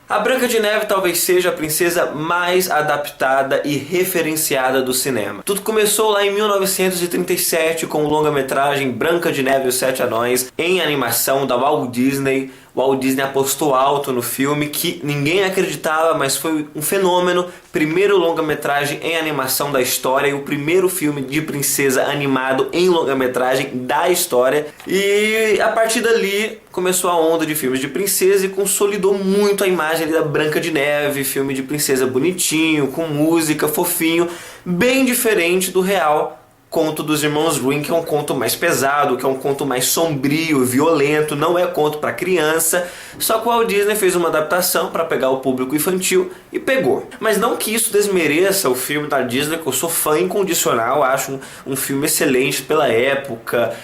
A Branca de Neve talvez seja a princesa mais adaptada e referenciada do cinema. Tudo começou lá em 1937 com o longa-metragem Branca de Neve e os Sete Anões, em animação da Walt Disney. O Walt Disney apostou alto no filme, que ninguém acreditava, mas foi um fenômeno. Primeiro longa-metragem em animação da história e o primeiro filme de princesa animado em longa-metragem da história. E a partir dali começou a onda de filmes de princesa e consolidou muito a imagem ali da Branca de Neve, filme de princesa bonitinho, com música, fofinho, bem diferente do real conto dos Irmãos Grimm, que é um conto mais pesado, que é um conto mais sombrio, violento, não é conto para criança. Só que o Walt Disney fez uma adaptação para pegar o público infantil e pegou. Mas não que isso desmereça o filme da Disney, que eu sou fã incondicional, acho um filme excelente pela época,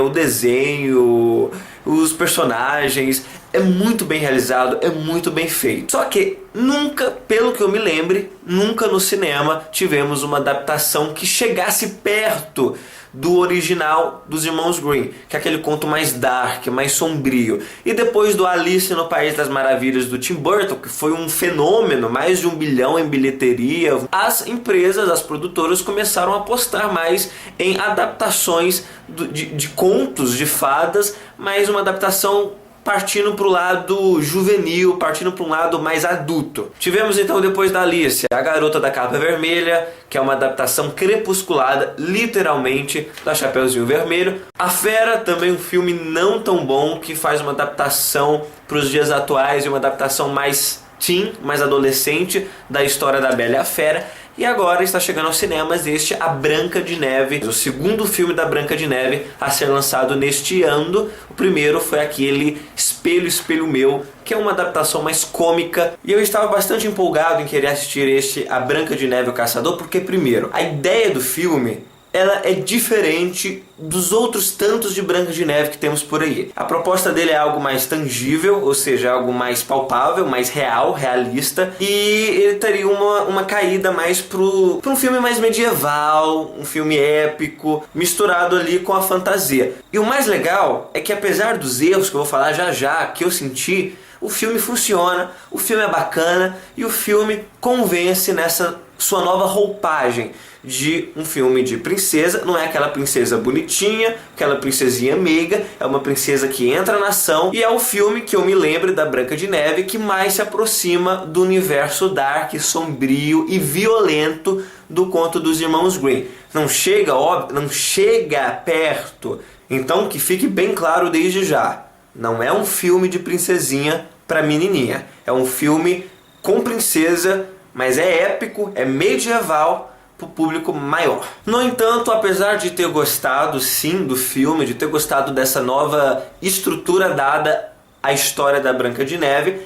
o desenho, os personagens, é muito bem realizado, é muito bem feito. Só que nunca, pelo que eu me lembre, nunca no cinema tivemos uma adaptação que chegasse perto do original dos Irmãos Grimm, que é aquele conto mais dark, mais sombrio. E depois do Alice no País das Maravilhas do Tim Burton, que foi um fenômeno, mais de 1 bilhão em bilheteria, as empresas, as produtoras começaram a apostar mais em adaptações de contos de fadas, mas uma adaptação partindo para o lado juvenil, partindo para um lado mais adulto. Tivemos então, depois da Alice, A Garota da Capa Vermelha, que é uma adaptação crepusculada, literalmente, da Chapeuzinho Vermelho. A Fera, também um filme não tão bom, que faz uma adaptação para os dias atuais e uma adaptação mais teen, mais adolescente, da história da Bela e a Fera. E agora está chegando aos cinemas A Branca de Neve, o segundo filme da Branca de Neve a ser lançado neste ano. O primeiro foi aquele Espelho, Espelho Meu, que é uma adaptação mais cômica. E eu estava bastante empolgado em querer assistir A Branca de Neve e o Caçador, porque primeiro, a ideia do filme ela é diferente dos outros tantos de Branca de Neve que temos por aí. A proposta dele é algo mais tangível, ou seja, algo mais palpável, mais real, realista. E ele teria uma caída mais para um filme mais medieval, um filme épico, misturado ali com a fantasia. E o mais legal é que, apesar dos erros que eu vou falar já já, que eu senti, o filme funciona, o filme é bacana e o filme convence nessa sua nova roupagem de um filme de princesa. Não é aquela princesa bonitinha, aquela princesinha meiga, é uma princesa que entra na ação, e é o filme que eu me lembro da Branca de Neve que mais se aproxima do universo dark, sombrio e violento do conto dos Irmãos Grimm. Não chega, óbvio, não chega perto. Então que fique bem claro desde já, não é um filme de princesinha para menininha, é um filme com princesa, mas é épico, é medieval, para o público maior. No entanto, apesar de ter gostado sim do filme, de ter gostado dessa nova estrutura dada à história da Branca de Neve,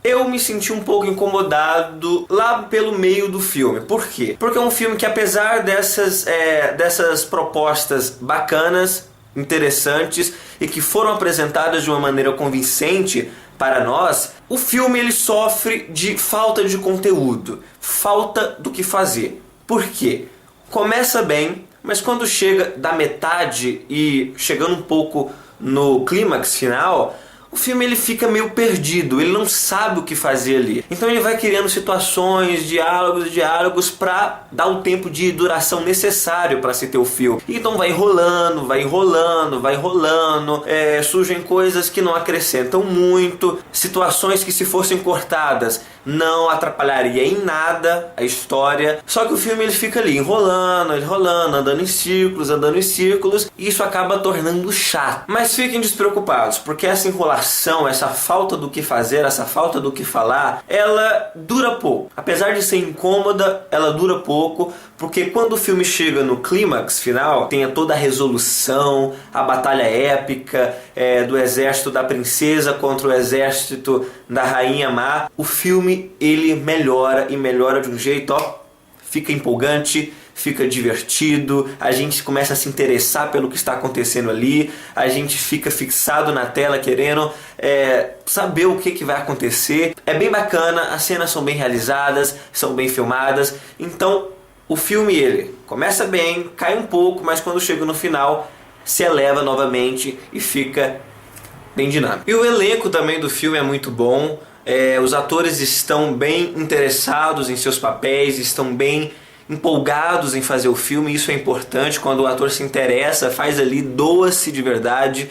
eu me senti um pouco incomodado lá pelo meio do filme. Por quê? Porque é um filme que, apesar dessas propostas bacanas, interessantes e que foram apresentadas de uma maneira convincente para nós, o filme ele sofre de falta de conteúdo, falta do que fazer. Por quê? Começa bem, mas quando chega da metade e chegando um pouco no clímax final, o filme ele fica meio perdido, ele não sabe o que fazer ali. Então ele vai criando situações, diálogos para dar o tempo de duração necessário para se ter o filme. Então vai enrolando, surgem coisas que não acrescentam muito, situações que, se fossem cortadas, não atrapalharia em nada a história. Só que o filme ele fica ali enrolando, andando em círculos, e isso acaba tornando chato. Mas fiquem despreocupados, porque essa enrolação, essa falta do que fazer, essa falta do que falar, ela dura pouco. Apesar de ser incômoda, ela dura pouco, porque quando o filme chega no clímax final, tem toda a resolução, a batalha épica do exército da princesa contra o exército da rainha má, o filme ele melhora de um jeito, fica empolgante, fica divertido, a gente começa a se interessar pelo que está acontecendo ali, a gente fica fixado na tela querendo saber o que vai acontecer. É bem bacana, as cenas são bem realizadas, são bem filmadas, então o filme ele começa bem, cai um pouco, mas quando chega no final se eleva novamente e fica bem dinâmico. E o elenco também do filme é muito bom. Os atores estão bem interessados em seus papéis, estão bem empolgados em fazer o filme. Isso é importante, quando o ator se interessa, faz ali, doa-se de verdade.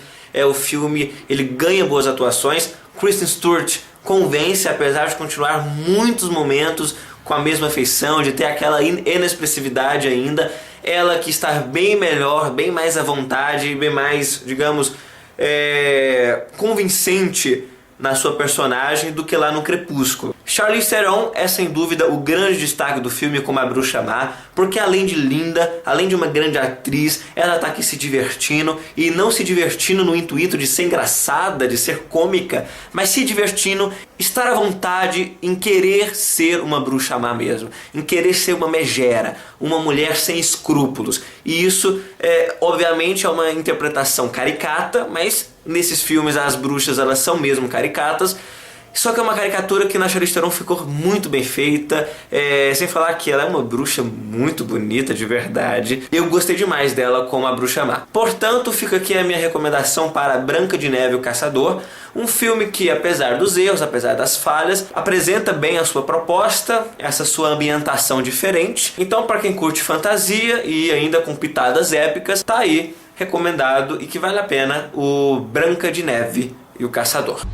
O filme, ele ganha boas atuações. Kristen Stewart convence, apesar de continuar muitos momentos com a mesma feição, de ter aquela inexpressividade ainda. Ela que está bem melhor, bem mais à vontade, bem mais, digamos, convincente na sua personagem do que lá no Crepúsculo. Charlize Theron é sem dúvida o grande destaque do filme como a Bruxa Má, porque além de linda, além de uma grande atriz, ela está aqui se divertindo, e não se divertindo no intuito de ser engraçada, de ser cômica, mas se divertindo, estar à vontade em querer ser uma bruxa má mesmo, em querer ser uma megera, uma mulher sem escrúpulos. E isso, obviamente, é uma interpretação caricata, mas nesses filmes as bruxas elas são mesmo caricatas. Só que é uma caricatura que na Charlize Theron ficou muito bem feita, sem falar que ela é uma bruxa muito bonita de verdade. Eu gostei demais dela como a Bruxa Má. Portanto, fica aqui a minha recomendação para Branca de Neve e o Caçador, um filme que, apesar dos erros, apesar das falhas, apresenta bem a sua proposta, essa sua ambientação diferente. Então, para quem curte fantasia e ainda com pitadas épicas, tá aí recomendado, e que vale a pena, o Branca de Neve e o Caçador.